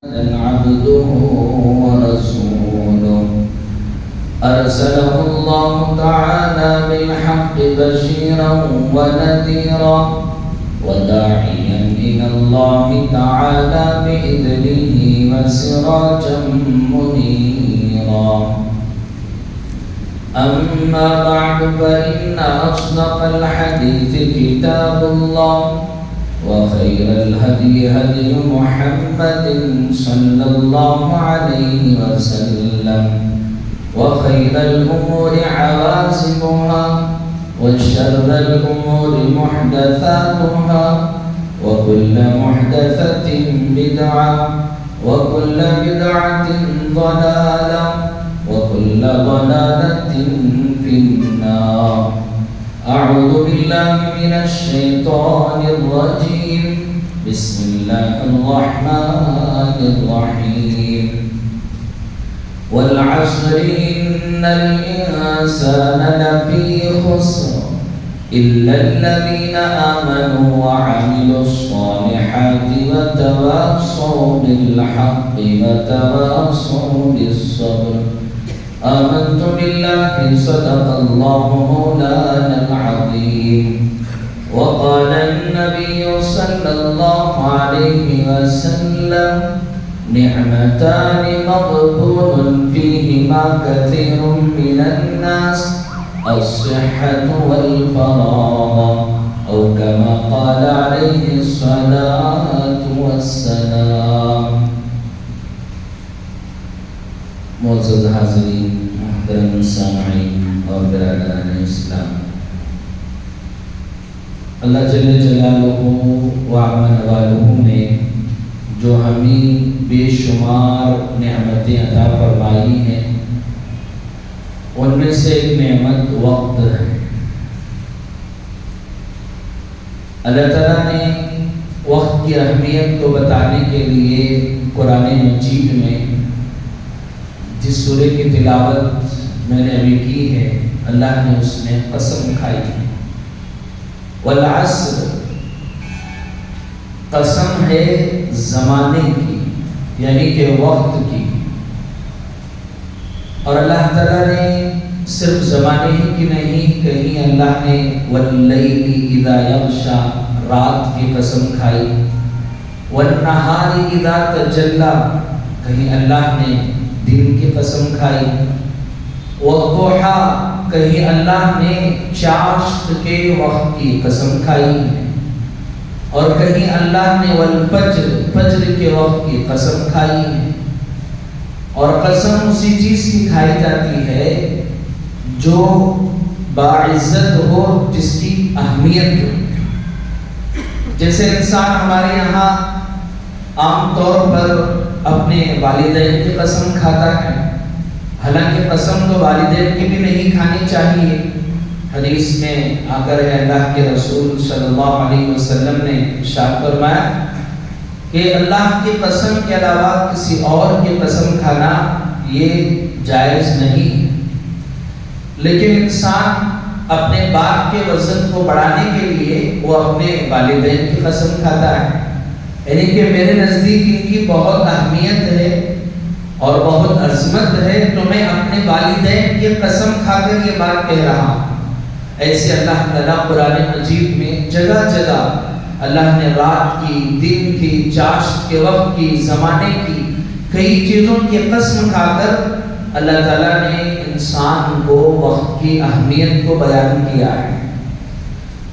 عبده ورسوله أرسله الله تعالى بالحق بشيرا ونذيرا وداعيا إلى الله تعالى بإذنه وسراجا منيرا. أما بعد فإن أصدق الحديث كتاب الله وخير الهدي هدي محمد صلى الله عليه وسلم وخير الأمور عوازمها وشر الأمور محدثاتها وكل محدثة بدعة وكل بدعة ضلالة وكل ضلالة في النار. أعوذ بالله من الشيطان الرجيم. بسم الله الرحمن الرحيم. والعصر إن الإنسان لفي خسر إلا الذين آمنوا وعملوا الصالحات وتواصوا بالحق وتواصوا بالصبر. آمنت بالله صدق الله مولانا العظيم. وقال النبي صلى الله عليه وسلم نعمتان مغبون فيهما كثير من الناس الصحة والفراغ أو كما قال عليه الصلاة والسلام. معزز حاضرین، محترم سامعین اور برادران اسلام، اللہ جل جلالہ و عمن والہ نے جو ہمیں بے شمار نعمتیں عطا فرمائی ہیں، ان میں سے ایک نعمت وقت ہے. اللہ تعالیٰ نے وقت کی اہمیت کو بتانے کے لیے قرآن مجید میں جس سورے کی تلاوت میں نے ابھی کی ہے، اللہ نے اس میں قسم کھائی ہے. والعصر، قسم ہے زمانے کی، یعنی کہ وقت کی. اور اللہ تعالیٰ نے صرف زمانے ہی کی نہیں، کہیں اللہ نے واللیل اذا یغشا، رات کی قسم کھائی. والنہار اذا تجلی، کہیں اللہ نے دن کی قسم کھائی. والضحیٰ، کہیں اللہ نے چاشت کے وقت کی قسم کھائی. اور کہیں اللہ نے والفجر، فجر کے وقت کی قسم کھائی ہے. اور قسم اسی چیز کی کھائی جاتی ہے جو باعزت ہو، جس کی اہمیت ہو. جیسے انسان ہمارے یہاں عام طور پر اپنے والدین کی قسم کھاتا ہے، حالانکہ قسم تو والدین کی بھی نہیں کھانی چاہیے. حدیث میں آ کر ہے اللہ کے رسول صلی اللہ علیہ وسلم نے ارشاد فرمایا کہ اللہ کی قسم کے علاوہ کسی اور کی قسم کھانا یہ جائز نہیں. لیکن انسان اپنے باپ کے وزن کو بڑھانے کے لیے وہ اپنے والدین کی قسم کھاتا ہے، یعنی کہ میرے نزدیک ان کی بہت اہمیت ہے اور بہت عظمت ہے، تو میں اپنے والدین کی قسم کھا کر یہ بات کہہ رہا ہوں. ایسے اللہ تعالیٰ قرآن مجید میں جگہ جگہ اللہ نے رات کی، دن کی، چاشت کے وقت کی، زمانے کی، کئی چیزوں کی قسم کھا کر اللہ تعالیٰ نے انسان کو وقت کی اہمیت کو بیان کیا ہے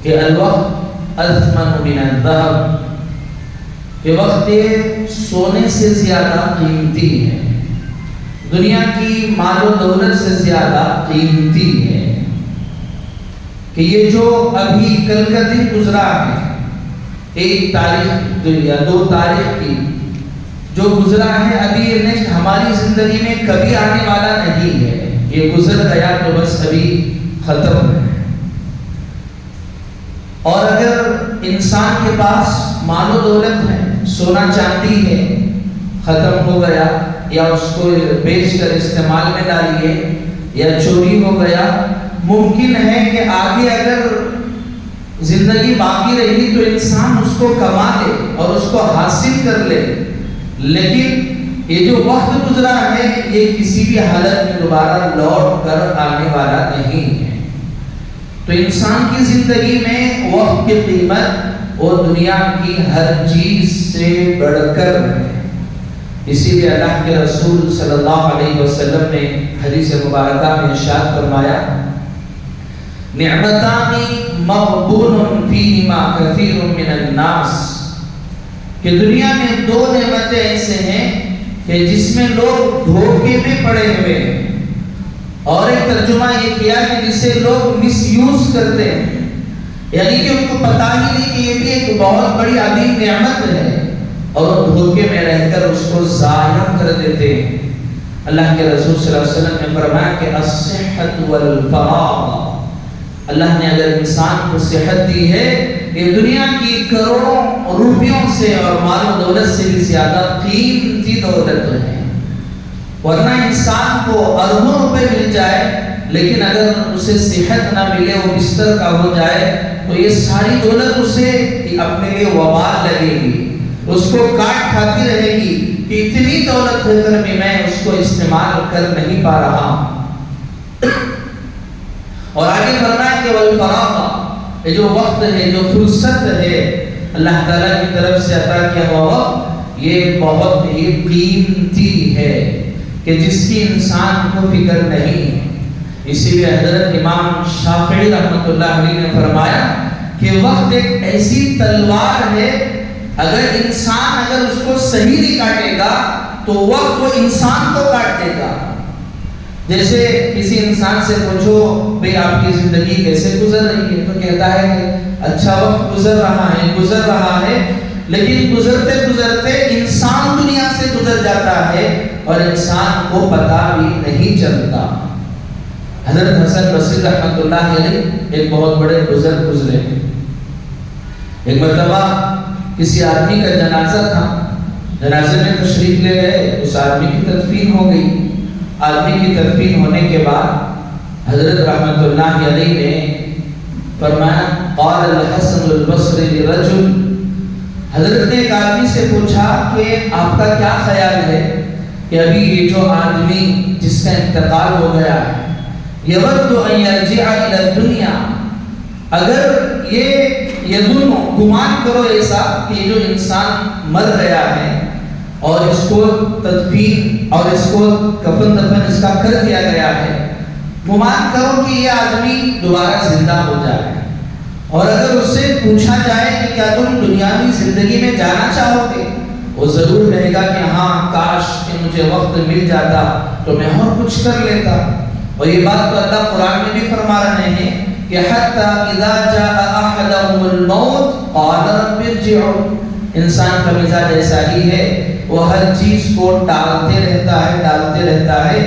کہ الوقت اثمن من الذهب، کہ وقت سونے سے زیادہ قیمتی ہے، دنیا کی مال و دولت سے زیادہ قیمتی ہے. کہ یہ جو ابھی کل کا دن گزرا ہے، 1 تاریخ یا 2 تاریخ کی جو گزرا ہے، ابھی یہ نیکسٹ ہماری زندگی میں کبھی آنے والا نہیں ہے. یہ گزر گیا تو بس ابھی ختم ہے. اور اگر انسان کے پاس مال و دولت ہے، سونا چاندی ہے، ختم ہو گیا یا اس کو بیچ کر استعمال میں ڈالیے یا چوری ہو گیا، ممکن ہے کہ آگے اگر زندگی باقی رہی تو انسان اس کو کما لے اور اس کو حاصل کر لے، لیکن یہ جو وقت گزرا ہے یہ کسی بھی حالت میں دوبارہ لوٹ کر آنے والا نہیں ہے۔ تو انسان کی زندگی میں وقت کی قیمت وہ دنیا کی ہر چیز سے بڑھ کر ہے۔ اسی لیے اللہ کے رسول صلی اللہ علیہ وسلم نے حدیث مبارکہ میں ارشاد فرمایا، نعمتان مغبون فیہما کثیر من الناس، کہ دنیا میں دو نعمتیں ایسے ہیں کہ جس میں لوگ دھوکے میں پڑے ہوئے ہیں، اور ایک ترجمہ یہ کیا کہ جسے لوگ مس یوز کرتے ہیں، یعنی کہ ان کو پتہ ہی نہیں کہ یہ بھی ایک بہت بڑی عظیم نعمت ہے اور دھوکے میں رہ کر اس کو ضائع کر دیتے ہیں۔ اللہ کے رسول صلی اللہ علیہ وسلم نے فرمایا کہ الصحت والفراغ، اللہ نے اگر انسان کو صحت دی ہے، یہ دنیا کی کروڑوں روپیوں سے اور مال و دولت سے بھی زیادہ قیمتی دولت ہے، ورنہ انسان کو اربوں روپے مل جائے لیکن اگر اسے صحت نہ ملے، وہ بستر کا ہو جائے، تو یہ ساری دولت اسے اپنے لیے وبال لگے گی، اس کو کاٹ کھاتی رہے گی کہ اتنی دولت ہو کر بھی میں اس کو استعمال کر نہیں پا رہا۔ اور آگے فرمایا کہ والفراغ، یہ جو وقت ہے، جو فرصت ہے اللہ تعالیٰ کی طرف سے عطا کیا ہوا وقت، یہ بہت ہی قیمتی ہے کہ جس کی انسان کو فکر نہیں ہے۔ اسی لیے حضرت امام شافعی رحمۃ اللہ علیہ نے فرمایا کہ وقت ایک ایسی تلوار ہے، اگر انسان اس کو صحیح نہیں کاٹے گا تو وقت وہ انسان کو کاٹ دے گا۔ جیسے کسی انسان سے پوچھو بھئی آپ کی زندگی کیسے گزر رہی ہے، تو کہتا ہے کہ اچھا وقت گزر رہا ہے، لیکن گزرتے گزرتے انسان دنیا سے گزر جاتا ہے اور انسان کو پتہ بھی نہیں چلتا۔ حضرت حسن بصری رحمۃ اللہ علیہ ایک بہت بڑے بزرگ گزرے۔ ایک مرتبہ کسی آدمی کا جنازہ تھا، جنازے میں تشریف لے گئے، اس آدمی کی تدفین ہو گئی۔ آدمی کی تدفین ہونے کے بعد حضرت رحمۃ اللہ علیہ نے فرمایا، قال الحسن البصری لرجل، حضرت نے ایک آدمی سے پوچھا کہ آپ کا کیا خیال ہے کہ ابھی یہ جو آدمی جس کا انتقال ہو گیا ہے، یود ان یرجع الی الدنیا، اگر یہ دونوں گمان کرو ایسا کہ جو انسان مر گیا ہے اور اس کو تدفین اور اس کو کفن دفن اس کا کر دیا گیا ہے، گمان کرو کہ یہ آدمی دوبارہ زندہ ہو جائے، اور اگر اس سے پوچھا جائے کہ کیا تم دنیاوی زندگی میں جانا چاہو گے، وہ ضرور کہے گا کہ ہاں کاش کہ مجھے وقت مل جاتا تو میں اور کچھ کر لیتا۔ اور یہ بات تو اللہ قرآن میں بھی فرما رہے ہیں کہ حتی اذا جاء احدهم الموت قال رب ارجعون، انسان کا مزاج ایسا ہی ہے، وہ ہر چیز کو ٹالتے رہتا ہے،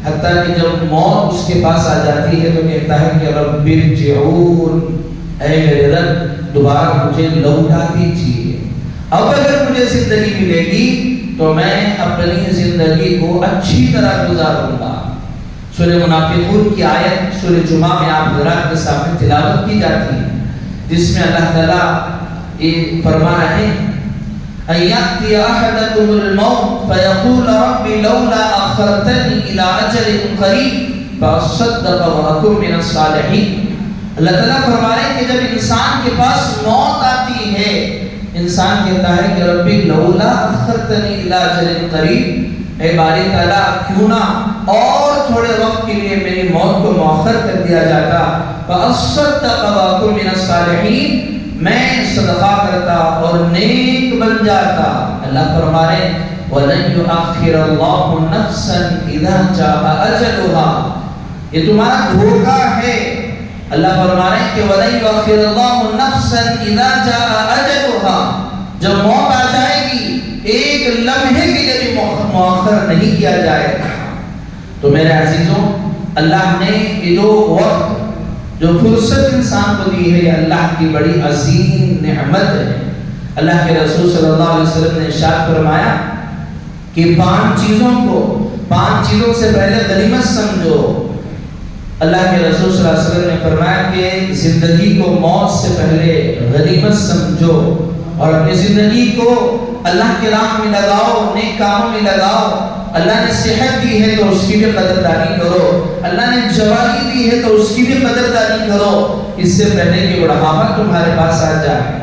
حتیٰ کہ جب موت اس کے پاس آ جاتی ہے تو کہتا ہے کہ رب ارجعون، اے میرے رب دوبارہ مجھے لوٹا دیجیے، اب اگر مجھے زندگی ملے گی تو میں اپنی زندگی کو اچھی طرح گزاروں گا۔ سورہ منافقون کی آیت سورہ جمعہ میں آپ حضرات کے سامنے تلاوت کی جاتی ہے، جس میں اللہ تعالیٰ یہ فرما رہے ہیں، أَن يَأْتِيَ أَحَدَكُمُ الْمَوْتُ فَيَقُولَ رَبِّ لَوْلَا أَخَّرْتَنِي إِلَىٰ أَجَلٍ قَرِيبٍ فَأَصَّدَّقَ وَأَكُن مِّنَ الصَّالِحِينَ۔ اللہ تعالیٰ فرما رہے ہیں کہ جب انسان کے پاس موت آتی ہے، انسان کہتا ہے کہ ربی لولا اخرتنی الی اجل قریب، اے باری تعالیٰ کیوں نہ اور تھوڑے وقت کے لیے میری موت کو مؤخر کر دیا جاتا، فَأَصَّدَّقَ وَأَكُن مِّنَ الصَّالِحِينَ، میں صدقہ کرتا اور نیک بن جاتا۔ اللہ فرما رہے ہیں وَلَن يُؤَخِّرَ اللَّهُ نَفْسًا إِذَا جَاءَ أَجَلُهَا، یہ تمہارا دھوکہ ہے۔ اللہ فرما رہے ہیں کہ وَلَن يُؤَخِّرَ اللَّهُ نَفْسًا إِذَا جَاءَ أَجَلُهَا، جب موت آ جائے گی ایک لمحے کے لیے مؤخر نہیں کیا جائے گا۔ تو میرے عزیزوں، اللہ نے یہ جو وقت جو فرصت انسان کو دی ہے، یہ اللہ کی بڑی عظیم نعمت ہے۔ اللہ کے رسول صلی اللہ علیہ وسلم نے ارشاد فرمایا کہ پانچ چیزوں سے پہلے غنیمت سمجھو۔ اللہ کے رسول صلی اللہ علیہ وسلم نے فرمایا کہ زندگی کو موت سے پہلے غنیمت سمجھو، اور اپنی زندگی کو اللہ کے راہ میں لگاؤ، نیک کاموں میں لگاؤ۔ اللہ نے صحت دی ہے تو اس کی بھی قدردانی کرو، اللہ نے جوانی دی ہے تو اس کی بھی قدردانی کرو، اس سے پہلے کہ بڑھاپا تمہارے پاس آ جائے۔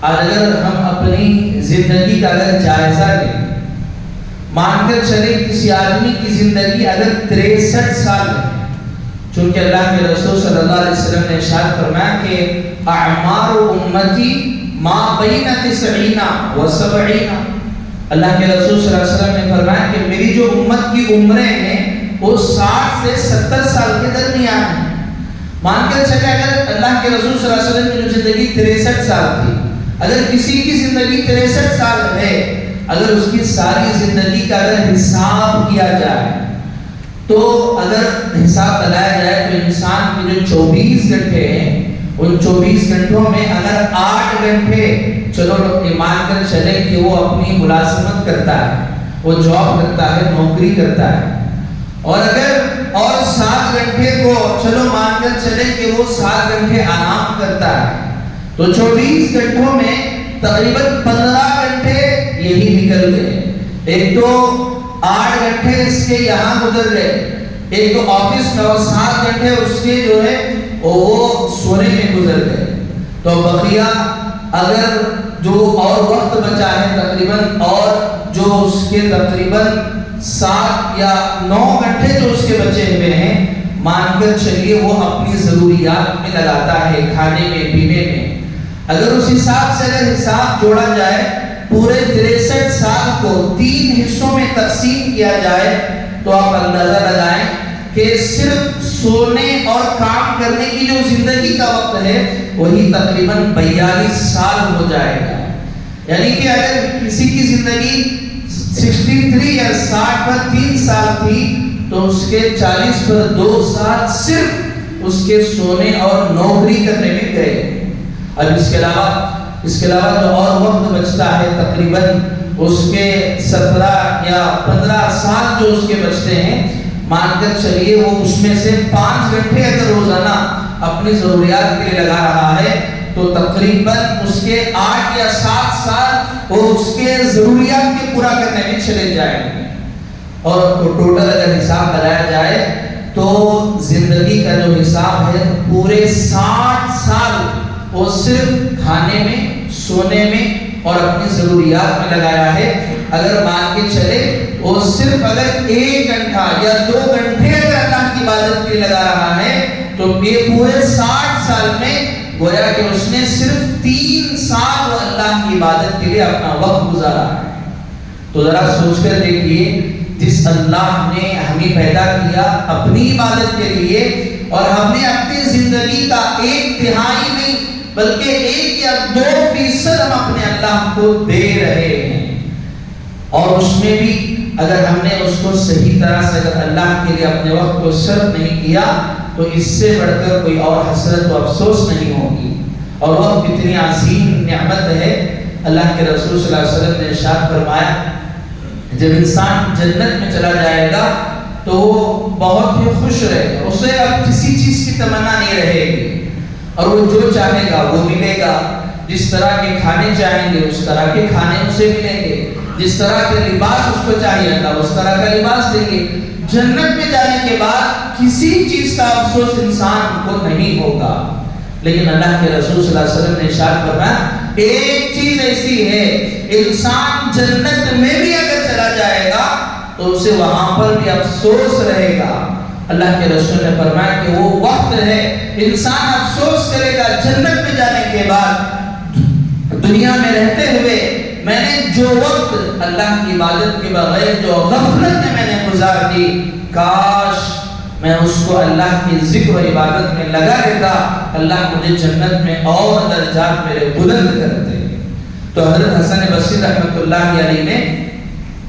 آج اگر ہم اپنی زندگی کا اگر جائزہ لیں، مان کر چلے کسی آدمی کی زندگی اگر 63 سال ہے، چونکہ اللہ کے رسول صلی اللہ علیہ وسلم نے ارشاد فرمایا کہ اعمار امتی ما بین 90 و 70۔ اللہ کے رسول صلی اللہ علیہ وسلم نے فرمایا کہ میری جو امت کی عمریں ہیں وہ 60 سے 70 سال کے درمیان ہیں۔ مان کر چلے اگر اللہ کے رسول صلی اللہ علیہ وسلم کی جو زندگی 63 سال تھی، اگر کسی کی زندگی 63 سال ہے، اگر اس کی ساری زندگی کا اگر حساب کیا جائے تو اگر حساب لگایا جائے تو انسان کے جو 24 گھنٹے ہیں ان 24 گھنٹوں میں اگر 8 گھنٹے چلو مان کر چلے کہ وہ اپنی ملازمت کرتا ہے، وہ جاب کرتا ہے، نوکری کرتا ہے، اور اگر اور 7 گھنٹے کو چلو مان کر چلے کہ وہ 7 گھنٹے آرام کرتا ہے، تو 24 گھنٹوں میں تقریباً 15 گھنٹے یہی نکل گئے۔ ایک تو 8 گھنٹے اس کے یہاں گزر گئے، ایک تو آفس میں، اور 7 گھنٹے اس کے جو ہے وہ سونے میں گزر گئے۔ تو بقیہ اگر جو اور وقت بچا ہے تقریباً، اور جو اس کے تقریباً 7 یا 9 گھنٹے جو اس کے بچے ہوئے ہیں، مان کر چلیے وہ اپنی ضروریات میں لگاتا ہے، کھانے میں، پینے میں۔ اگر اس حساب سے اگر حساب جوڑا جائے، پورے 63 سال کو 3 حصوں میں تقسیم کیا جائے تو آپ اندازہ لگائیں کہ صرف سونے اور کام کرنے کی جو زندگی کا وقت ہے وہی تقریباً 42 سال ہو جائے گا۔ یعنی کہ اگر کسی کی زندگی 63 یا 60 پر 3 سال تھی تو اس کے 40 پر 2 سال صرف اس کے سونے اور نوکری کرنے میں گئے۔ اب اس کے علاوہ جو اور وقت بچتا ہے تقریباً اس کے 17 یا 15 سال جو اس کے بچتے ہیں، مان کر چلیے وہ اس میں سے 5 گھنٹے اگر روزانہ اپنی ضروریات کے لیے لگا رہا ہے تو تقریباً اس کے 8 یا 7 سال وہ اس کے ضروریات کے پورا کرنے میں چلے جائیں گے۔ اور ٹوٹل اگر حساب لگایا جائے تو زندگی کا جو حساب ہے پورے 60 سال وہ صرف کھانے میں، سونے میں اور اپنی ضروریات میں لگایا ہے۔ اگر مان کے چلے وہ صرف اگر 1 گھنٹہ یا 2 گھنٹے اگر اللہ کی عبادت کے لیے لگا رہا ہے تو یہ پورے 60 سال میں گویا کہ اس نے صرف 3 سال وہ اللہ کی عبادت کے لیے اپنا وقت گزارا ہے۔ تو ذرا سوچ کر دیکھیے، جس اللہ نے ہمیں پیدا کیا اپنی عبادت کے لیے، اور ہم نے اپنی زندگی کا 1/3 نہیں بلکہ 1 یا 2% ہم اپنے اللہ کو دے رہے ہیں، اور اس میں بھی اگر ہم نے اس کو صحیح طرح سے اگر اللہ کے لیے اپنے وقت کو صرف نہیں کیا تو اس سے بڑھ کر کوئی اور حسرت و افسوس نہیں ہوگی۔ اور وقت کتنی عظیم نعمت ہے۔ اللہ کے رسول صلی اللہ علیہ وسلم نے ارشاد فرمایا جب انسان جنت میں چلا جائے گا تو وہ بہت ہی خوش رہے گا، اسے اب کسی چیز کی تمنا نہیں رہے گی، اور وہ جو چاہے گا وہ ملے گا۔ جس طرح کے کھانے چاہیں گے اس طرح کے کھانے اسے ملیں گے، جس طرح کے لباس اس کو چاہیے اللہ اس طرح کا لباس دیں گے۔ جنت میں جانے کے بعد کسی چیز کا افسوس انسان کو نہیں ہوگا۔ لیکن اللہ کے رسول صلی اللہ علیہ وسلم نے ارشاد فرمایا ایک چیز ایسی ہے، انسان جنت میں بھی اگر چلا جائے گا تو اسے وہاں پر بھی افسوس رہے گا۔ اللہ کے رسول نے فرمایا کہ وہ وقت ہے انسان افسوس کرے گا جنت میں جانے کے بعد، دنیا میں رہتے ہوئے میں نے جو وقت اللہ کی عبادت کے بغیر جو غفلت میں نے گزار دی، کاش میں اس کو اللہ کی ذکر و عبادت میں لگا دیتا، اللہ مجھے جنت میں اور درجات میرے بلند کرتے۔ تو حضرت حسن بصری رحمۃ اللہ علیہ نے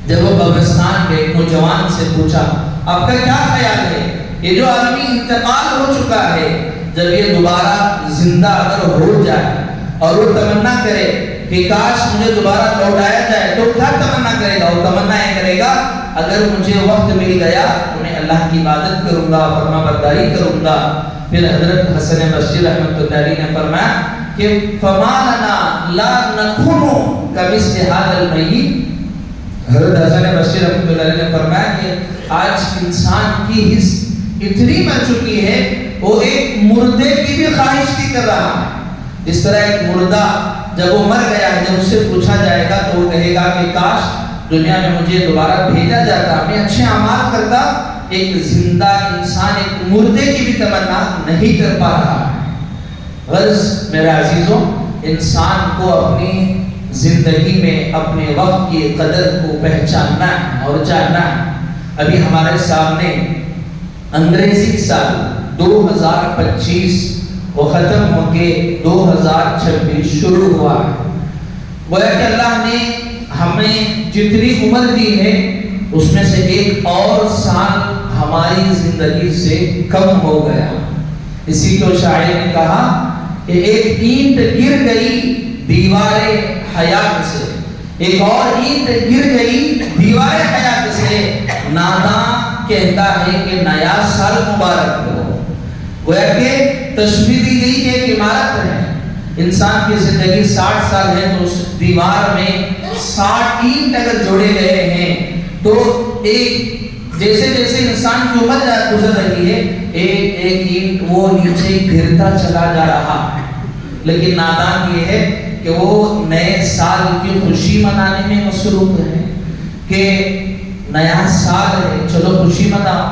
جب وہ قبرستان کے ایک نوجوان سے پوچھا آپ کا کیا خیال ہے، یہ جو آدمی انتقال ہو چکا ہے جب یہ دوبارہ زندہ اگر ہو جائے اور وہ تمنا کرے کہ کاش مجھے دوبارہ لوٹایا جائے تو کیا تمنا کرے گا؟ وہ تمنا یہ کرے گا اگر مجھے وقت مل گیا تو میں اللہ کی عبادت کروں گا، فرما برداری کروں گا۔ پھر حضرت حسن بصری رحمۃ اللہ علیہ نے فرمایا کہ فما لنا لا نکون کمثل ھذا المیت، حضرت حسن بصری رحمۃ اللہ علیہ نے فرمایا کہ آج انسان کی حس اتنی بڑھ چکی ہے وہ ایک مردے کی بھی خواہش نہیں کر رہا ہے. جس طرح ایک مردہ جب وہ مر گیا ہے، جب اس سے پوچھا جائے گا تو وہ کہے گا کہ کاش دنیا میں مجھے دوبارہ بھیجا جاتا، میں اچھے اعمال کرتا. ایک زندہ انسان ایک مردے کی بھی تمنا نہیں کر پا رہا ہے. غرض میرے عزیزوں، انسان کو اپنی زندگی میں اپنے وقت کی قدر کو پہچاننا ہے اور جاننا ہے. ابھی ہمارے سامنے انگریزی سال 2025 وہ ختم ہو کے 2026 شروع ہوا ہے. گویا کہ اللہ نے ہمیں جتنی عمر دی ہے اس میں سے ایک اور سال ہماری زندگی سے کم ہو گیا. اسی کو شاعر نے کہا کہ ایک اینٹ گر گئی دیوار حیات سے، ایک اور اینٹ گر گئی دیوار حیات سے، ناداں کہتا ہے کہ نیا سال مبارک ہو. گویا کہ تشبیہ دی گئی کہ ایک عمارت ہے، انسان کی زندگی 60 سال ہے تو اس دیوار میں 60 اینٹ اگر جوڑے گئے ہیں تو ایک جیسے جیسے انسان کی عمر گزر رہی ہے ایک ایک اینٹ وہ نیچے گرتا چلا جا رہا ہے. لیکن نادان یہ ہے کہ وہ نئے سال کی خوشی منانے میں مصروف ہے کہ نیا سال ہے چلو خوشی مناؤ.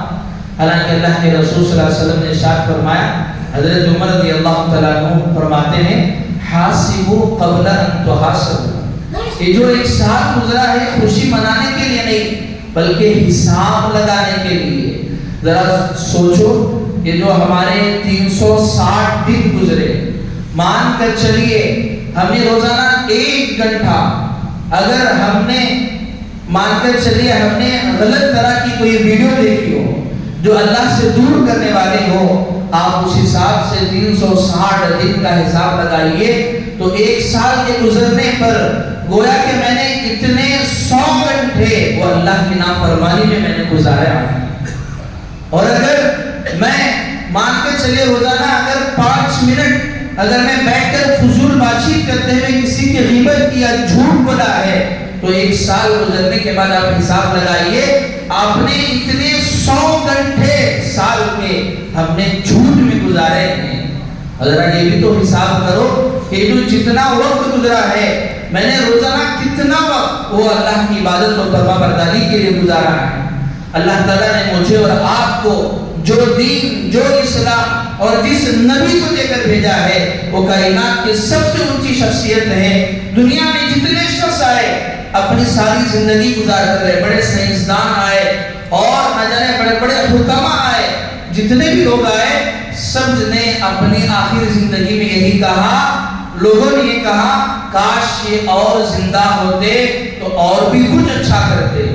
حالانکہ اللہ کے رسول صلی اللہ علیہ وسلم نے ارشاد فرمایا، حضرت عمر رضی اللہ تعالیٰ عنہ فرماتے ہیں حاسبوا قبل ان تحاسبوا. یہ جو ایک سال گزرا ہے خوشی منانے کے لیے نہیں بلکہ حساب لگانے کے لیے. ذرا سوچو یہ جو ہمارے 360 دن گزرے، مان کر چلیے ہمیں روزانہ 1 گھنٹہ اگر ہم نے مان کر چلیے ہم نے غلط طرح کی کوئی ویڈیو دیکھی ہو جو اللہ سے دور کرنے والے ہو، آپ اس حساب سے 360 دن کا حساب لگائیے تو ایک سال کے گزرنے پر گویا کہ میں نے اتنے 100 گھنٹے وہ اللہ کی نافرمانی میں نے گزارا. اور اگر میں مان کے چلیے روزانہ اگر 5 منٹ اگر میں بیٹھ کر فضول بات چیت کرتے ہوئے کسی کی غیبت کیا جھوٹ بولا ہے تو ایک سال گزرنے کے بعد آپ حساب لگائیے آپ نے اتنے 100 گھنٹے سال کے ہم نے جھوٹ میں گزارے ہیں. حضرت یہ بھی تو حساب کرو کہ جو جتنا وقت گزرا ہے میں نے روزانہ کتنا وقت وہ اللہ کی عبادت و فرما برداری کے لیے گزارا ہے. اللہ تعالیٰ نے مجھے اور آپ کو جو دین جو اسلام اور جس نبی کو دے کر بھیجا ہے وہ کائنات کی سب سے اونچی شخصیت ہے. دنیا میں جتنے شخص آئے اپنی ساری زندگی گزار کر رہے، بڑے سائنسدان آئے اور نہ جانے بڑے بڑے حکما آئے، جتنے بھی لوگ آئے سب نے اپنی آخر زندگی میں یہی کہا، لوگوں نے یہ کہا کاش یہ اور زندہ ہوتے تو اور بھی کچھ اچھا کرتے.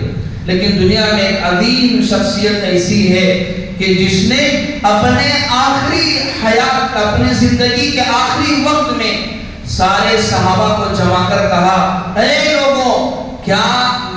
لیکن دنیا میں ایک عظیم شخصیت ایسی ہے کہ جس نے اپنے آخری حیات اپنے زندگی کے آخری وقت میں سارے صحابہ کو جمع کر کہا، اے لوگوں کیا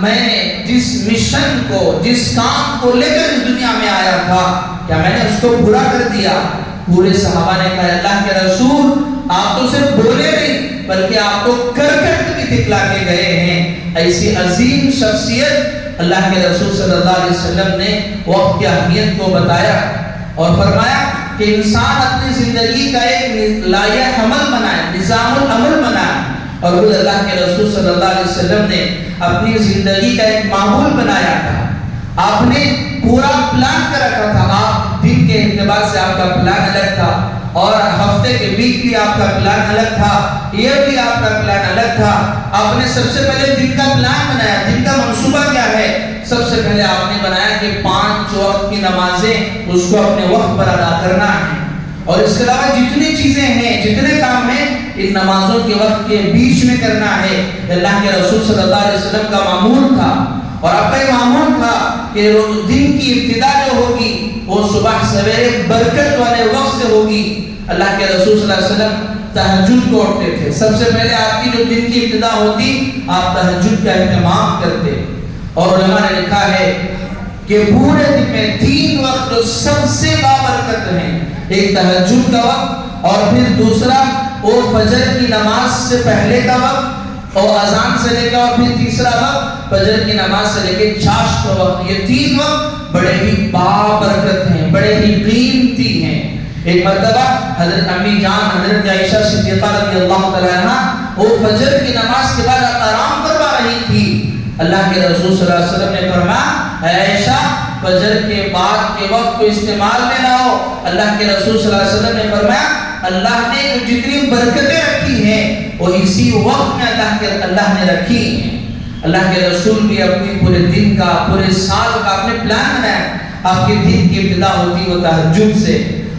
میں نے جس مشن کو جس کام کو لے کر اس دنیا میں آیا تھا کیا میں نے اس کو پورا کر دیا؟ پورے صحابہ نے کہا اللہ کے رسول آپ تو صرف بولے نہیں بلکہ آپ تو کر کر بھی دکھلا کے گئے ہیں. ایسی عظیم شخصیت اللہ کے رسول صلی اللہ علیہ وسلم نے وقت کی اہمیت کو بتایا اور فرمایا کہ انسان اپنی زندگی کا ایک لائحہ عمل بنائے، نظام العمل بنائے. اور خود اللہ کے رسول صلی اللہ علیہ وسلم نے اپنی زندگی کا ایک معمول بنایا تھا. آپ نے پورا پلان کر رکھا تھا. آپ دن کے اعتبار سے آپ کا پلان الگ تھا اور ہفتے کے ویکلی آپ کا پلان الگ تھا، ایئرلی آپ کا پلان الگ تھا. آپ نے سب سے پہلے دن کا پلان بنایا. دن کا منصوبہ کیا ہے؟ سب سے پہلے آپ نے بنایا کہ 5 وقت کی نمازیں اس کو اپنے وقت پر ادا کرنا ہے اور اس کے علاوہ جتنی چیزیں ہیں جتنے کام ہیں ان نمازوں کے وقت کے بیچ میں کرنا ہے. اللہ کے رسول صلی اللہ علیہ وسلم کا معمول تھا اور آپ کا یہ معمول تھا کہ دن کی ابتدا جو ہوگی وہ صبح سویرے برکت والے وقت سے ہوگی. اللہ کے رسول صلی اللہ علیہ وسلم تہجد کو اٹھتے تھے. سب سے پہلے آپ کی جو دن کی ابتدا ہوتی آپ تہجد کا اہتمام کرتے. اور علماء نے لکھا ہے کہ پورے دن میں 3 وقت جو سب سے بابرکت ہیں، ایک تہجد کا وقت اور پھر دوسرا وہ فجر کی نماز سے پہلے کا وقت اور اذان سے لے کے اور پھر تیسرا وقت فجر کی نماز سے لے کے چاشت کا وقت، یہ تین وقت بڑے ہی بابرکت ہیں، بڑے ہی قیمتی ہیں۔ ایک مرتبہ حضرت امی جان حضرت عائشہ صدیقہ رضی اللہ تعالی عنہ وہ فجر کی نماز کے بعد آرام فرما رہی تھی۔ اللہ کے رسول صلی اللہ علیہ وسلم نے فرمایا اے عائشہ فجر کے بعد کے وقت کو استعمال میں لاؤ۔ اللہ کے رسول صلی اللہ علیہ وسلم نے فرمایا اللہ نے جو جتنی برکتیں رکھی ہیں وہ اسی وقت میں اللہ نے رکھی ہیں۔ اللہ کے رسول بھی اپنی پورے دن کا پورے سال کا اپنے پلان بنایا۔ آپ کے دن کی ابتدا ہوتی وہ تہجد سے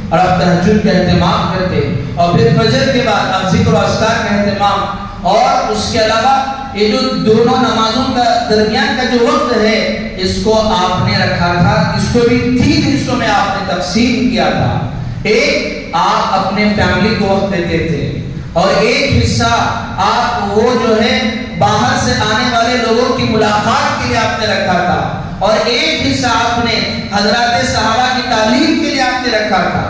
اور آپ تہجد کا اہتمام کرتے اور پھر فجر کے بعد آپ ذکر و اذکار کا اہتمام اور اس کے علاوہ یہ جو دونوں نمازوں کا درمیان کا جو وقت ہے اس کو آپ نے رکھا تھا، اس کو بھی تین حصوں میں آپ نے تقسیم کیا تھا۔ ایک آپ اپنے فیملی کو وقت دیتے تھے اور ایک حصہ آپ وہ جو ہے باہر سے آنے والے لوگوں کی ملاقات کے لیے آپ نے رکھا تھا اور ایک حصہ آپ نے حضرات صحابہ کی تعلیم کے لیے آپ نے رکھا تھا۔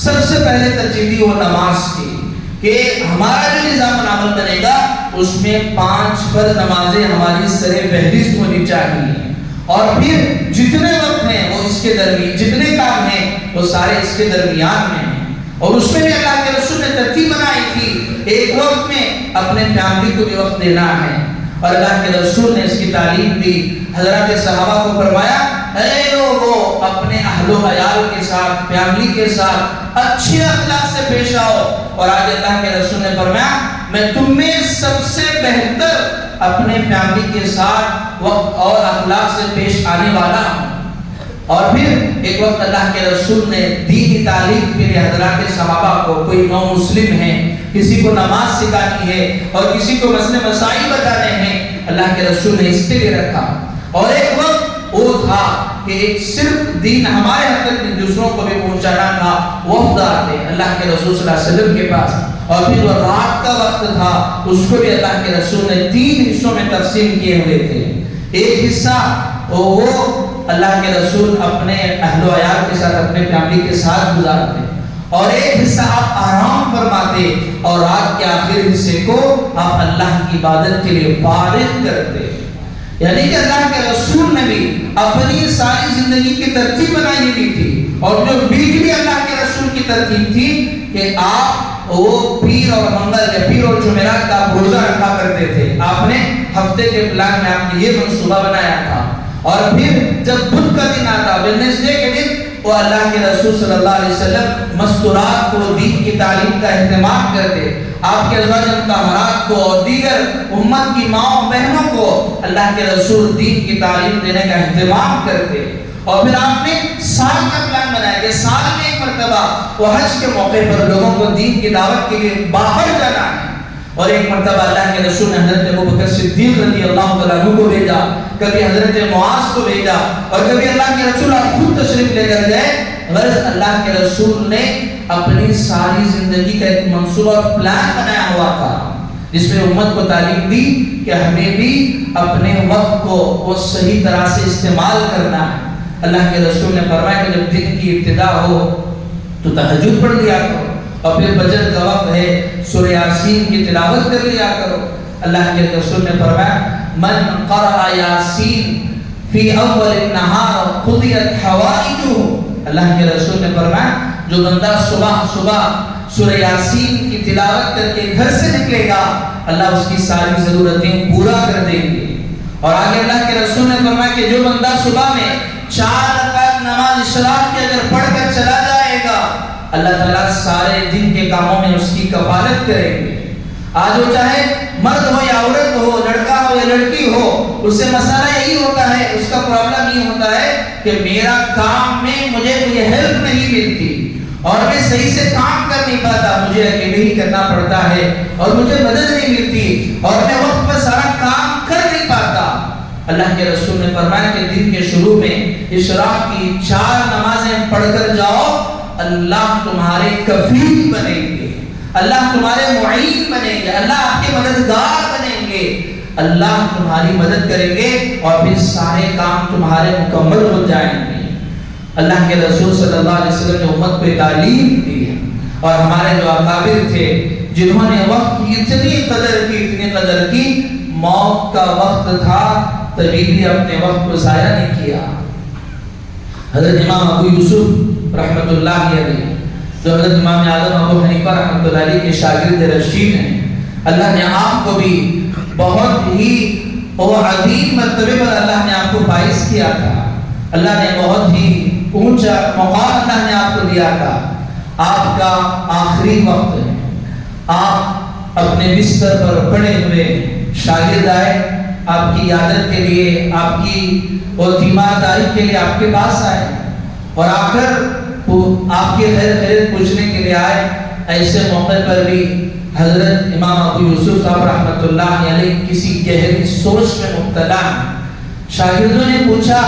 سب سے پہلے ترجیح دی وہ نماز کی کہ ہمارا جو نظام عمل بنے گا اس میں 5 فرض نمازیں ہماری سر فہرست ہونی چاہیے اور پھر جتنے وقت ہیں وہ اس کے درمیان، جتنے کام ہیں وہ سارے اس کے درمیان میں ہیں۔ اور اس میں بھی اللہ کے رسول نے ترتیب بنائی تھی ایک وقت میں اپنے فیملی کو بھی وقت دینا ہے اور اللہ کے رسول نے اس کی تعلیم دی۔ حضرات صحابہ کو فرمایا اے لوگو اپنے اہل و عیال کے ساتھ فیملی کے ساتھ اچھے اخلاق سے پیش آؤ، اور آگے اللہ کے رسول نے فرمایا میں تم میں سب سے بہتر اپنے فیملی کے ساتھ وقت اور اخلاق سے پیش آنے والا ہوں۔ اور پھر ایک وقت اللہ کے رسول نے دینی تعلیم کے لیے حضرات صحابہ کو، کوئی نو مسلم ہے کسی کو نماز سکھانی ہے اور کسی کو مسئلے مسائل بتانے ہیں، اللہ کے رسول نے اس کے لیے رکھا۔ اور ایک وقت وہ تھا کہ ایک صرف دین ہمارے حد تک دوسروں کو بھی پہنچانا تھا، وفد آتے اللہ کے رسول صلی اللہ علیہ وسلم کے پاس، اور پھر وہ رات کا وقت تھا اس کو بھی اللہ کے رسول نے 3 حصوں میں تقسیم کیے ہوئے تھے۔ ایک حصہ وہ اللہ کے رسول اپنے اہل و عیال کے ساتھ اپنے فیملی کے ساتھ گزارتے اور ایک حصہ آپ آرام فرماتے اور رات کے آخر حصے کو آپ اللہ کی عبادت کے لیے فارغ کرتے۔ یعنی کہ اللہ کے رسول نے بھی اپنی ساری زندگی کی ترتیب بنائی ہوئی تھی اور جو ویکلی اللہ کے رسول کی ترتیب تھی کہ آپ وہ پیر اور منگل یا پیر اور جمعرات کا روزہ رکھا کرتے تھے۔ آپ نے ہفتے کے پلان میں آپ نے یہ منصوبہ بنایا تھا اور پھر جب بدھ کا دن آتا ویڈنسڈے کے دن وہ اللہ کے رسول صلی اللہ علیہ وسلم مستورات کو دین کی تعلیم کا اہتمام کرتے، آپ کے ازواج مطہرات کو اور دیگر امت کی ماں بہنوں کو اللہ کے رسول دین کی تعلیم دینے کا اہتمام کرتے۔ اور پھر آپ نے سال کا پلان بنایا کہ سال میں ایک مرتبہ وہ حج کے موقع پر لوگوں کو دین کی دعوت کے لیے باہر جانا ہے۔ اور ایک مرتبہ اللہ کے رسول نے حضرت ابوبکر صدیق رضی اللہ تعالیٰ عنہ کو بھیجا، کبھی حضرت معاذ کو بھیجا اور کبھی اللہ کے رسول آپ خود تشریف لے کر گئے۔ غرض اللہ کے رسول نے اپنی ساری زندگی کا ایک منصوبہ اور پلان بنایا ہوا تھا جس میں امت کو تعلیم دی کہ ہمیں بھی اپنے وقت کو وہ صحیح طرح سے استعمال کرنا ہے۔ اللہ کے رسول نے فرمایا کہ جب دن کی ابتدا ہو تو تہجد پڑھ لیا کرو اور پھر فجر کا وقت ہے سورہ یاسین کی تلاوت کر لیا کرو۔ اللہ کے رسول نے فرمایا من قرأ یاسین فی اول النہار قضیت حوائجہ۔ اللہ کے رسول نے فرمایا جو بندہ صبح سورہ یاسین کی تلاوت کر کے گھر سے نکلے گا اللہ اس کی ساری ضرورتیں پورا کر دیں گے۔ اور آگے اللہ کے رسول نے فرمایا کہ جو بندہ صبح میں 4 رکعت نماز اشراق کے اگر پڑھ کر چلا جائے گا اللہ تعالیٰ سارے دن کے کاموں میں اس کی کفالت کریں گے۔ آج وہ چاہے مرد ہو یا عورت ہو، لڑکا ہو یا لڑکی ہو، اسے مسئلہ یہی ہوتا ہے، اس کا پرابلم یہ ہوتا ہے کہ میرا کام میں مجھے کوئی ہیلپ نہیں ملتی اور میں صحیح سے کام کر نہیں پاتا، مجھے اکیلے ہی کرنا پڑتا ہے اور مجھے مدد نہیں ملتی اور میں وقت پر سارا کام کر نہیں پاتا۔ اللہ کے رسول نے فرمایا کہ دن کے شروع میں اشراق کی 4 نمازیں پڑھ کر جاؤ، اللہ تمہارے کفیل بنیں گے، اللہ تمہارے معین بنیں گے، اللہ آپ کے مددگار بنیں گے، اللہ تمہاری مدد کریں گے اور پھر سارے کام تمہارے مکمل ہو جائیں گے۔ اللہ کے رسول صلی اللہ علیہ وسلم نے امت کو تعلیم دی ہے اور ہمارے جو اکابر تھے جنہوں نے وقت کی اتنی قدر کی، موت کا وقت تھا تبھی بھی اپنے وقت کو ضائع نہیں کیا۔ حضرت امام ابو یوسف رحمۃ اللہ علیہ، جو حضرت امام اعظم ابو حنیفہ رحمۃ اللہ علیہ کے شاگرد رشید ہیں، اللہ نے آپ کو بھی بہت ہی عظیم مرتبے پر اللہ نے آپ کو فائز کیا تھا۔ اللہ نے بہت ہی اونچا مقام اللہ نے آپ کو دیا تھا۔ آپ کا آخری وقت ہے، آپ اپنے بستر پر پڑے ہوئے، شاگرد آئے آپ کی عادت کے لیے، آپ کی اور تیمارداری کے لیے آپ کے پاس آئے، اور آ کر وہ آپ کی خیر پوچھنے کے لیے آئے۔ ایسے موقع پر بھی حضرت امام ابو یوسف صاحب رحمۃ اللہ علیہ کسی گہری سوچ میں مبتلا ہیں۔ شاگردوں نے پوچھا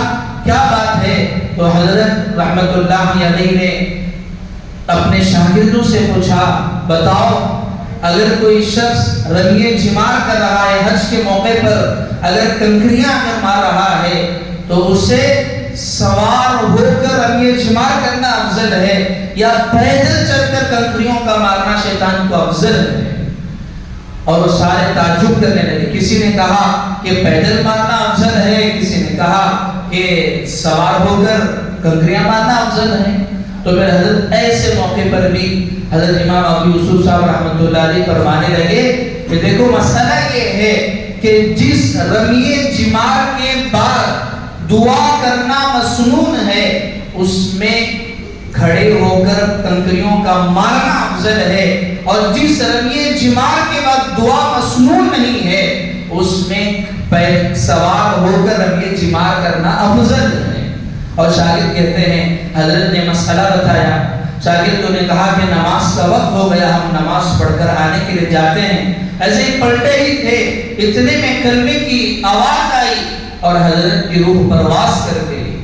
کیا بات ہے؟ تو حضرت رحمۃ اللہ علیہ نے اپنے شاگردوں سے پوچھا، بتاؤ اگر کوئی شخص رمیے جمار کر رہا ہے، حج کے موقع پر اگر کنکریاں اگر مار رہا ہے تو اسے سوار ہو کر رمیے جمار کرنا افضل ہے یا پیدل چل کر کنکریوں کا مارنا شیطان کو افضل ہے؟ اور وہ سارے تعجب کرنے لگے۔ کسی نے کہا کہ پیدل مارنا افضل ہے، کسی نے کہا کہ سوار ہو کر کنکریاں مارنا افضل ہے۔ تو پھر حضرت ایسے موقع پر بھی حضرت امام ابو یوسف صاحب رحمۃ اللہ علیہ فرمانے لگے کہ دیکھو مسئلہ یہ ہے کہ جس رمیے جمار کے بعد دعا کرنا مسنون ہے، اس میں کھڑے ہو کر کنکریوں کا مارنا افضل ہے، اور جس رمیے جمار کے بعد دعا مسنون نہیں ہے، اس میں سوار ہو کر رمیے جمار کرنا افضل ہے۔ اور شاگرد کہتے ہیں حضرت نے مسئلہ بتایا، شاگردوں نے کہا کہ نماز کا وقت ہو گیا، ہم نماز پڑھ کر آنے کے لیے جاتے ہیں۔ ایسے ہی پلٹے ہی تھے، اتنے میں کلمے کی آواز آئی اور حضرت کی روح پرواز کر گئی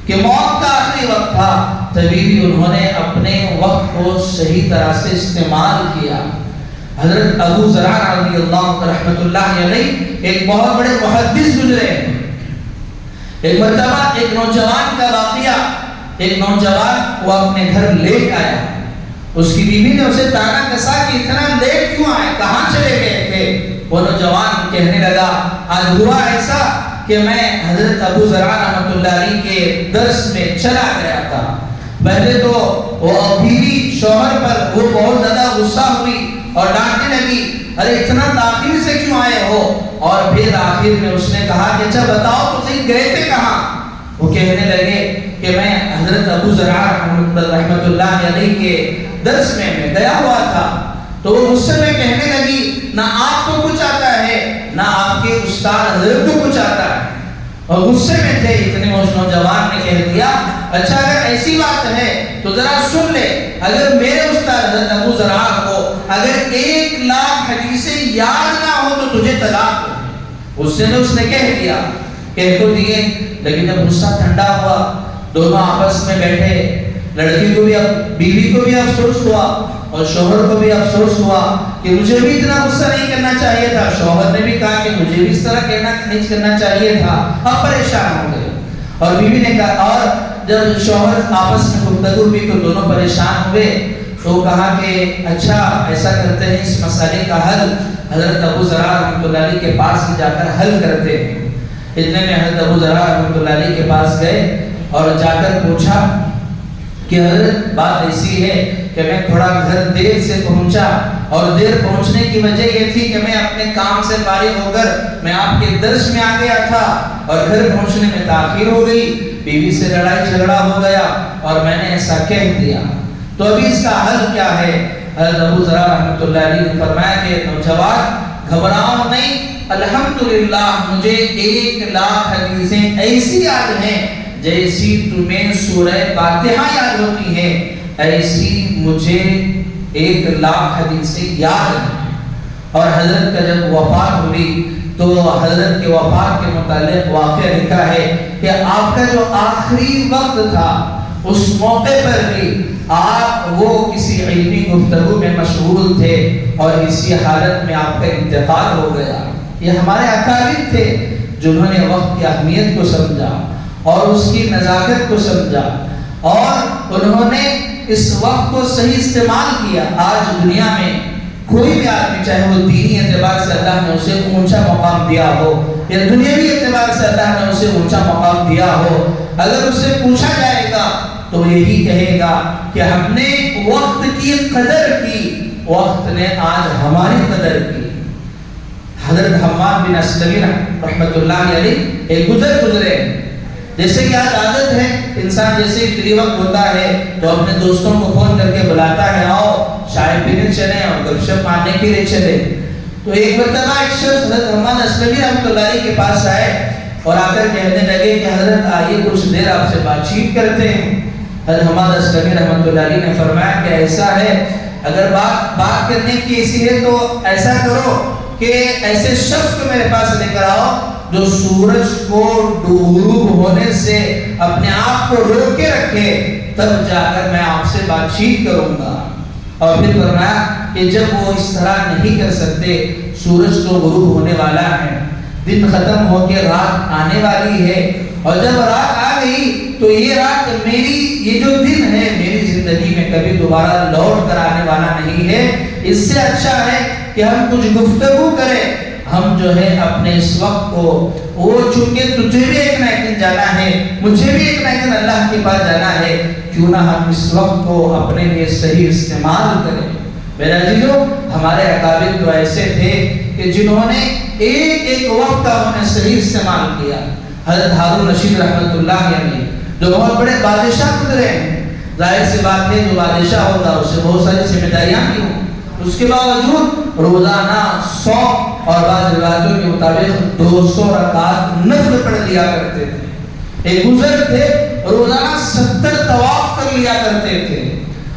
کہ موت کا آخری وقت تھا، تبھی بھی انہوں نے اپنے وقت کو صحیح طرح سے استعمال کیا۔ حضرت ابو زرع رضی اللہ رحمۃ اللہ علیہ ایک بہت بڑے محدث گزرے ہیں۔ ایک مرتبہ ایک نوجوان کا واقعہ، ایک نوجوان وہ اپنے گھر لیٹ آیا، اس کی بیوی نے اسے تانا کسا کہ اتنا لیٹ کیوں آئے، کہاں چلے گئے تھے؟ وہ نوجوان کہنے لگا آج ہوا ایسا کہ میں حضرت ابو زرع رحمۃ اللہ علیہ کے درس میں چلا گیا تھا۔ پہلے تو وہ بیوی شوہر پر وہ بہت زیادہ غصہ ہوئی اور ڈانٹنے لگی، ارے اتنا تاخیر سے کیوں آئے ہو؟ اور پھر آخر میں اس نے کہا کہ اچھا بتاؤ تو صحیح گئے تھے کہاں؟ وہ کہنے لگے کہ میں حضرت ابو زرع رحمۃ اللہ علیہ کے درس میں گیا ہوا تھا۔ تو وہ مجھ سے میں کہنے لگی نہ آپ کو کچھ آتا ہے نہ آپ کے استاد حضرت کو کچھ آتا ہے، اور غصے میں تھے۔ اتنے میں اس نوجوان نے کہہ دیا اچھا اگر ایسی بات ہے تو ذرا سن لے، اگر میرے استاد حضرت ابو زرع کو اگر 1,00,000 حدیثیں یاد نہ ہو تو تجھے طلاق ہو۔ غصے میں اس نے کہہ دیا، کہہ تو دیے، لیکن جب غصہ ٹھنڈا ہوا دونوں آپس میں بیٹھے، لڑکی کو بھی بیوی کو بھی افسوس ہوا اور شوہر کو بھی افسوس ہوا کہ مجھے بھی اتنا غصہ نہیں کرنا چاہیے تھا۔ شوہر نے بھی کہا کہ مجھے بھی اس طرح نہیں کرنا چاہیے تھا۔ اب پریشان ہو گئے، اور بیوی نے کہا، اور جب شوہر آپس میں گفتگو ہوئی تو دونوں پریشان ہوئے، تو کہا کہ اچھا ایسا کرتے ہیں اس مسئلے کا حل حضرت ابو زرع رحمۃ اللہ علیہ کے پاس جا کر حل کرتے ہیں۔ اتنے میں حضرت ابو زرع رحمۃ اللہ علیہ کے پاس گئے اور جا کر پوچھا کہ حضرت بات ایسی ہے کہ میں تھوڑا گھر دیر سے پہنچا، اور دیر پہنچنے کی وجہ یہ تھی کہ میں اپنے کام سے فارغ ہو کر میں آپ کے درس میں آ گیا تھا اور گھر پہنچنے میں تاخیر ہو گئی، بیوی سے لڑائی جھگڑا ہو گیا اور میں نے ایسا کہہ دیا۔ تو ابھی اس کا حل کیا ہے؟ حضرت ابو زرع رحمۃ اللہ علیہ نے فرمایا کہ نوجوان گھبراؤ نہیں، الحمدللہ مجھے 1,00,000 حدیثیں ایسی یاد ہیں جیسی تمہیں سورہ فاتحہ یاد ہوتی ہے، ایسی مجھے 1,00,000 حدیثیں یاد ہیں۔ اور حضرت کا جب وفات ہوئی تو حضرت کے وفات کے متعلق واقعہ لکھا ہے کہ آپ کا جو آخری وقت تھا اس موقع پر بھی آپ وہ کسی علمی گفتگو میں مشغول تھے اور اسی حالت میں آپ کا انتقال ہو گیا۔ یہ ہمارے اکابر تھے جنہوں نے وقت کی اہمیت کو سمجھا اور اس کی نزاکت کو سمجھا، اور انہوں نے اس وقت کو صحیح استعمال کیا۔ آج دنیا میں کوئی بھی آدمی چاہے وہ دینی اعتبار سے اللہ نے اسے اونچا مقام دیا ہو یا دنیاوی اعتبار سے اللہ نے اسے اونچا مقام دیا ہو، اگر اس سے پوچھا جائے گا تو یہی کہے گا کہ ہم نے وقت کی قدر کی، وقت نے آج ہماری قدر کی۔ حضرت حماد بن اسلمی رحمۃ اللہ علیہ ایک گزرے، جیسے کہ آج عادت ہے انسان جیسے فری وقت ہوتا ہے تو اپنے دوستوں کو فون کر کے بلاتا ہے آؤ چائے پینے چلیں اور گپ شپ مارنے کے لیے چلے۔ تو ایک مرتبہ ایک شخص حضرت حماد اسلمی رحمۃ اللہ علیہ کے پاس آئے اور آ کر کہنے لگے کہ حضرت آئیے کچھ دیر آپ سے بات چیت کرتے ہیں۔ حضرت حماد اسلمی رحمۃ اللہ علیہ نے فرمایا کہ ایسا ہے، اگر بات کرنے کی ایسی ہے تو ایسا کرو کہ ایسے شخص کو میرے پاس لے کر آؤ جو سورج کو غروب ہونے سے اپنے آپ کو روک کے رکھے، تب جا کر میں آپ سے بات چیت کروں گا۔ اور پھر فرمایا کہ جب وہ اس طرح نہیں کر سکتے، سورج تو غروب ہونے والا ہے، دن ختم ہو کے رات آنے والی ہے، اور جب رات آ گئی تو یہ رات یہ جو دن ہے میری زندگی میں کبھی دوبارہ لوٹ کر آنے والا نہیں ہے۔ اس سے اچھا ہے کہ ہم کچھ گفتگو کریں، ہم جو ہے اپنے اس وقت کو، وہ چونکہ تجھے بھی ایک نہ ایک دن جانا ہے، مجھے بھی ایک نہ ایک دن اللہ کے پاس جانا ہے، کیوں نہ ہم اس وقت کو اپنے لیے صحیح استعمال کریں۔ میرے عزیزو، ہمارے اکابر تو ایسے تھے کہ جنہوں نے ایک وقت کا انہوں نے صحیح استعمال کیا۔ حضرت ہارون رشید رحمۃ اللہ علیہ جو بہت بڑے بادشاہ گزرے ہیں، ظاہر سی بات ہے جو بادشاہ ہوتا اسے بہت ساری ذمہ داریاں بھی ہوں، اس کے باوجود روزانہ 100 اور بعض روایتوں کے مطابق 200 رکعت نفل پڑھ لیا کرتے تھے۔ ایک بزرگ تھے، روزانہ 70 طواف کر لیا کرتے تھے۔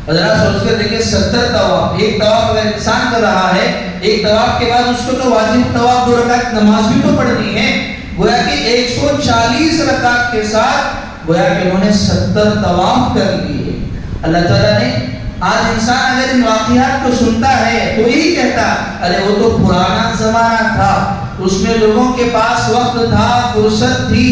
اور ذرا سوچ کر دیکھیں 70 طواف، ایک طواف اگر انسان کر رہا ہے، ایک طواف کے بعد اس کو تو واجب طواف 2 رکعت نماز بھی تو پڑھنی ہے، گویا کہ 140 رکعت کے ساتھ گویا کہ انہوں نے 70 طواف کر لیے۔ اللہ تعالیٰ نے آج انسان اگر ان واقعات کو سنتا ہے تو یہی کہتا ارے وہ تو پرانا زمانہ تھا، اس میں لوگوں کے پاس وقت تھا، فرصت تھی،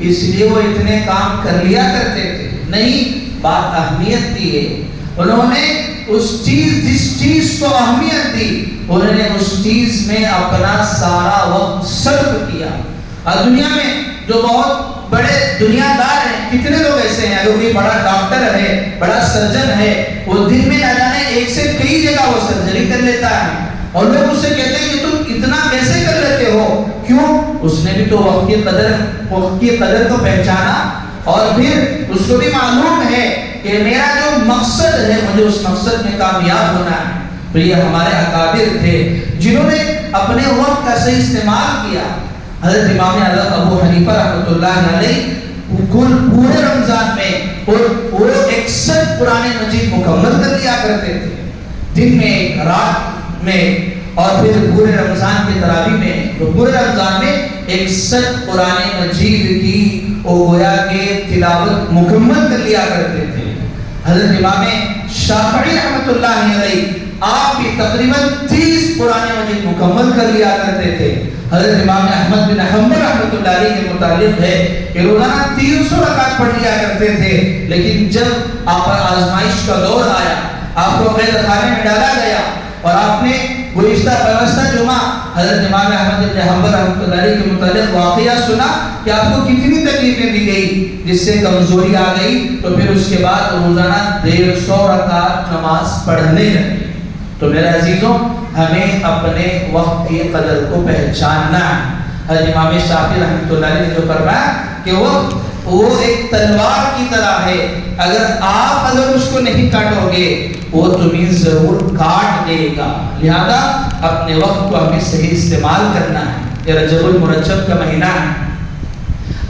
اس لیے وہ اتنے کام کر لیا کرتے تھے۔ نہیں، بات اہمیت کی ہے، انہوں نے جس چیز کو اہمیت دی انہوں نے اس چیز میں اپنا سارا وقت صرف کیا۔ اور دنیا میں جو بہت بڑے دنیا دار ہیں، کتنے لوگ ایسے ہیں، اگر کوئی بڑا ڈاکٹر ہے، بڑا سرجن ہے، وہ دن میں نہ جانے ایک سے کئی جگہ وہ سرجری کر لیتا ہے، اور لوگ اس سے کہتے ہیں کہ تم اتنا کیسے کر لیتے ہو؟ کیوں؟ اس نے بھی تو وقت کی قدر کو پہچانا، اور پھر اس کو بھی معلوم ہے کہ میرا جو مقصد ہے مجھے اس مقصد میں کامیاب ہونا ہے۔ تو یہ ہمارے اکابر تھے جنہوں نے اپنے وقت کا صحیح استعمال کیا۔ حضرت امام اعظم ابو حنیفہ رحمۃ اللہ علیہ پورے رمضان میں وہ 61 قرآن مجید مکمل کر لیا کرتے تھے، دن میں، رات میں، اور پھر پورے رمضان کے تراویح میں، تو پورے رمضان میں 61 قرآن مجید کی وہ گویا کہ تلاوت مکمل کر لیا کرتے تھے۔ حضرت امام شافعی رحمۃ اللہ علیہ آپ بھی تقریباً 30 قرآن مجید مکمل کر لیا کرتے تھے۔ حضرت امام احمد بن حنبل رحمۃ اللہ علیہ کے متعلق ہے کہ روزانہ 300 رکعت پڑھ لیا کرتے تھے، لیکن جب آپ پر آزمائش کا دور آیا، آپ کو قید خانے میں ڈالا گیا، اور آپ نے گزشتہ جمعہ حضرت امام احمد بن حنبل رحمۃ اللہ علیہ کے متعلق واقعہ سنا کہ آپ کو کتنی تکلیفیں دی گئی، جس سے کمزوری آ گئی، تو پھر اس کے بعد روزانہ 150 رکعت نماز پڑھنے لگے۔ تو میرے عزیزوں، ہمیں اپنے وقت کی قدر کو پہچاننا ہے۔ حضرت امام شافعی رحمۃ اللہ علیہ نے جو فرمایا کہ وقت وہ ایک تلوار کی طرح ہے، اگر اس کو نہیں کاٹو گے وہ تمہیں ضرور کاٹ دے گا، لہذا اپنے وقت کو ہمیں صحیح استعمال کرنا ہے۔ یہ رجب المرجب کا مہینہ ہے،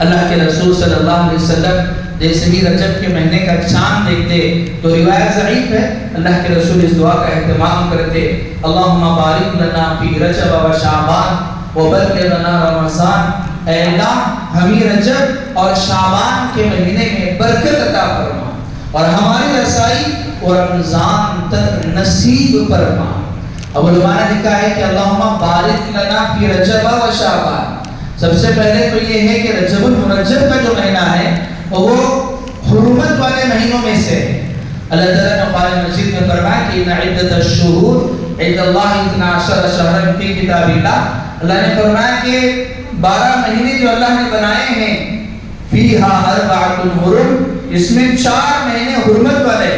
اللہ کے رسول صلی اللہ علیہ وسلم جیسے ہی رجب کے مہینے کا چاند دیکھتے تو روایت ضعیف ہے، اللہ کے رسول اس دعا کا اہتمام کرتے، اللہم بارک لنا فی رجب و شعبان وبلغنا رمضان، اے اللہ ہمیں رجب اور شعبان کے مہینے میں برکت عطا فرما اور ہماری رسائی اور رمضان تک نصیب فرما۔ اب علماء نے لکھا ہے کہ اللہم بارک لنا فی رجب و شعبان، سب سے پہلے تو یہ ہے کہ رجب المرجب کا جو مہینہ ہے وہ حرمت والے مہینوں میں سے۔ اللہ تعالیٰ نے قرآن مجید میں فرمایا کہ ان عدت الشہور عند اللہ 12 شہرا فی کتاب اللہ، اللہ نے فرمایا کہ 12 مہینے جو اللہ نے بنائے ہیں، فیہا اربعۃ حرم، اس میں 4 مہینے حرمت والے،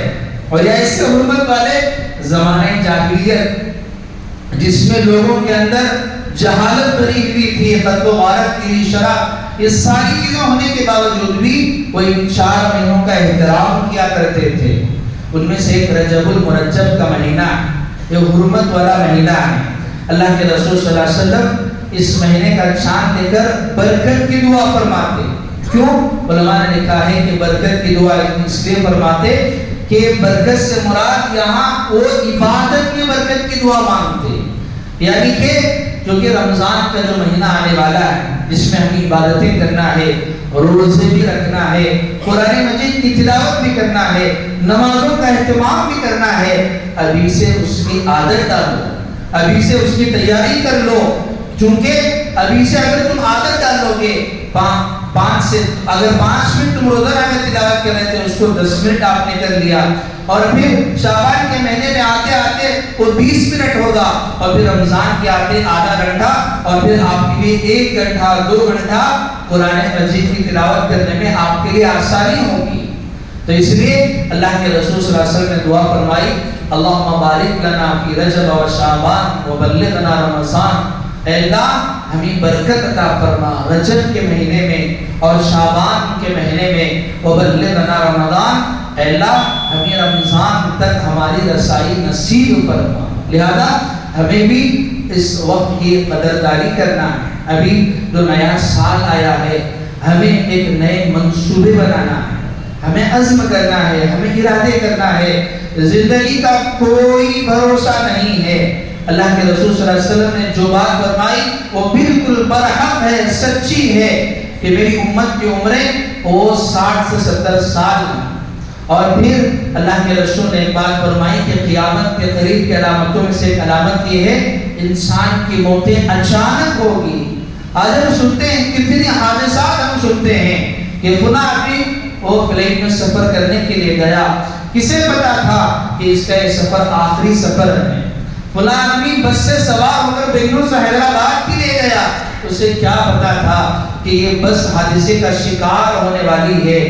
اور یا اس سے حرمت والے زمانہ جاہلیت جس میں لوگوں کے اندر جہالت بری ہوئی تھی، قتل و غارت کی شراب، یہ ساری چیزیں ہونے کے باوجود بھی وہ ان 4 مہینوں کا احترام کیا کرتے تھے۔ ان میں سے ایک رجب المرجب کا مہینہ، یہ حرمت والا مہینہ ہے۔ اللہ کے رسول صلی اللہ علیہ وسلم اس مہینے کا چاند لے کر برکت کی دعا فرماتے۔ کیوں؟ علماء نے لکھا ہے کہ برکت کی دعا اس لیے فرماتے کہ برکت سے مراد یہاں وہ عبادت میں برکت کی دعا مانگتے، یعنی کہ کیونکہ رمضان کا جو مہینہ آنے والا ہے جس میں ہمیں عبادتیں کرنا ہے، روزے بھی رکھنا ہے، قرآن مجید کی تلاوت بھی کرنا ہے، نمازوں کا اہتمام بھی کرنا ہے، ابھی سے اس کی عادت ڈالو، ابھی سے اس کی تیاری کر لو، چونکہ ابھی سے اگر تم عادت ڈالو گے، 5 منٹ تم روزانہ میں تلاوت کر رہے تھے، اس کو 10 منٹ آپ نے کر لیا، اور پھر شعبان کے مہینے میں آتے آتے وہ 20 منٹ ہوگا، اور پھر رمضان کے آتے آدھا گھنٹہ، اور پھر آپ کے لیے 1 گھنٹہ 2 گھنٹہ قرآن مجید کی تلاوت کرنے میں آپ کے لیے آسانی ہوگی۔ تو اس لیے اللہ کے رسول صلی اللہ علیہ وسلم نے دعا فرمائی، اللہم بارک لنا فی رجب و شعبان وبلغنا رمضان، اے اللہ ہمیں برکت عطا فرما رجب کے مہینے میں اور شعبان کے مہینے میں، وبلغنا رمضان، اے اللہ ہمیں رمضان تک ہماری رسائی نصیب فرما۔ لہذا ہمیں بھی اس وقت کی قدردانی کرنا ہے۔ ابھی جو نیا سال آیا ہے، ہمیں ایک نئے منصوبے بنانا ہے، ہمیں عزم کرنا ہے، ہمیں ارادے کرنا ہے۔ زندگی کا کوئی بھروسہ نہیں ہے۔ اللہ کے رسول صلی اللہ علیہ وسلم نے جو بات فرمائی وہ بالکل برحق ہے، سچی ہے، کہ میری امت کی عمریں وہ 60 سے 70 سال ہیں۔ اور پھر اللہ کے رسول نے ایک بات فرمائی کہ قیامت کے قریب کی علامتوں میں سے ایک علامت یہ ہے انسان کی موتیں اچانک ہوگی۔ آج ہم سنتے ہیں کتنے حادثات ہم سنتے ہیں کہ فلاں آدمی وہ فلائٹ میں سفر کرنے کے لیے گیا، کسے پتا تھا کہ اس کا یہ سفر آخری سفر ہے؟ فلاں آدمی بس سے سوار ہو کر بنگلور سے حیدرآباد بھی لے گیا، اسے کیا پتا تھا کہ یہ بس حادثے کا شکار ہونے والی ہے۔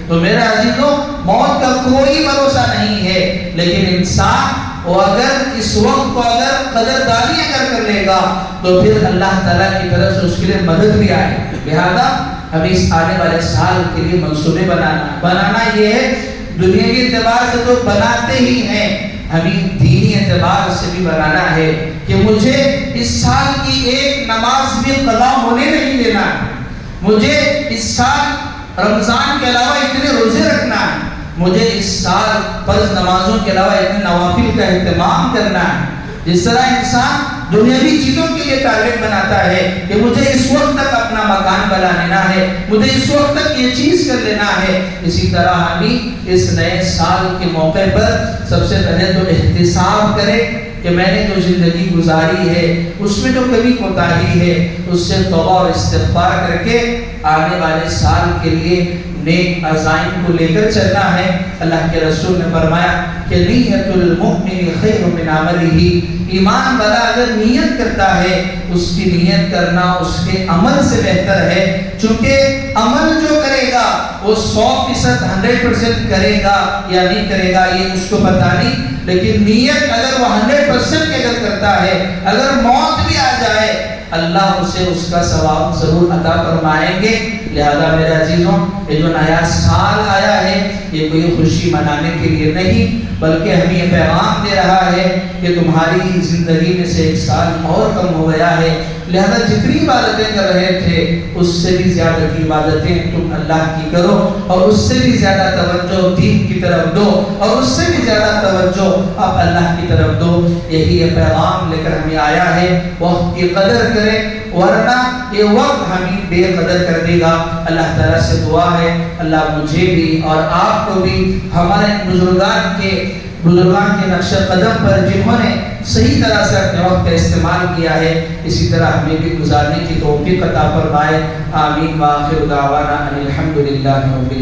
تو میرے عزیزوں، موت کا کوئی بھروسہ نہیں ہے، لیکن انسان وہ اگر اس وقت کو اگر قدردانی اگر کر لے گا تو پھر اللہ تعالیٰ کی طرف سے اس کے لیے مدد بھی آئے۔ لہذا ہمیں اس آنے والے سال کے لیے منصوبے بنانا یہ ہے، دنیاوی اعتبار سے تو بناتے ہی ہیں، ہمیں دینی اعتبار سے بھی بنانا ہے کہ مجھے اس سال کی ایک نماز بھی قضا ہونے نہیں دینا ہے، مجھے اس سال رمضان کے علاوہ اتنے روزے رکھنا ہے، مجھے اس سال فرض نمازوں کے علاوہ اتنے نوافل کا اہتمام کرنا ہے۔ جس طرح انسان دنیاوی چیزوں کے لیے ٹارگٹ بناتا ہے کہ مجھے اس وقت تک اپنا مکان بنا لینا ہے، مجھے اس وقت تک یہ چیز کر لینا ہے، اسی طرح ہمیں اس نئے سال کے موقع پر سب سے پہلے تو احتساب کریں کہ میں نے جو زندگی گزاری ہے اس میں جو کبھی کوتاہی ہے اس سے توبہ اور استغفار کر کے آنے والے سال کے لیے نیک عزائم کو لے کر چلنا ہے۔ اللہ کے رسول نے فرمایا کہ نیت المؤمن خیر من عملہ، ایمان والا اگر نیت کرتا ہے اس کی نیت کرنا اس کے عمل سے بہتر ہے، چونکہ عمل جو کرے گا وہ 100% 100% کرے گا یا نہیں کرے گا یہ اس کو پتہ نہیں، لیکن نیت اگر وہ 100% کے اگر کرتا ہے، اگر موت بھی آ جائے اللہ اسے اس کا ثواب ضرور عطا فرمائیں گے۔ لہذا میرے عزیزوں، یہ جو نیا سال آیا ہے یہ کوئی خوشی منانے کے لیے نہیں، بلکہ ہمیں یہ پیغام دے رہا ہے کہ تمہاری زندگی میں سے ایک سال اور کم ہو گیا ہے، لہذا جتنی عبادتیں کر رہے تھے اس سے بھی زیادہ کی عبادتیں تم اللہ کی کرو، اور اس سے بھی زیادہ توجہ دین کی طرف دو، اور اس سے بھی زیادہ توجہ آپ اللہ کی طرف دو۔ یہی یہ پیغام لے کر ہمیں آیا ہے، وقت کی قدر کریں ورنہ یہ وقت ہمیں بے قدر کر دے گا۔ اللہ تعالیٰ سے دعا ہے اللہ مجھے بھی اور آپ کو بھی ہمارے بزرگان کے نقش قدم پر جنہوں نے صحیح طرح سے اپنے وقت کا استعمال کیا ہے اسی طرح ہمیں بھی گزارنے کی توفیق عطا فرمائے۔ آمین۔ وآخر دعوانا ان الحمد للہ رب العالمین۔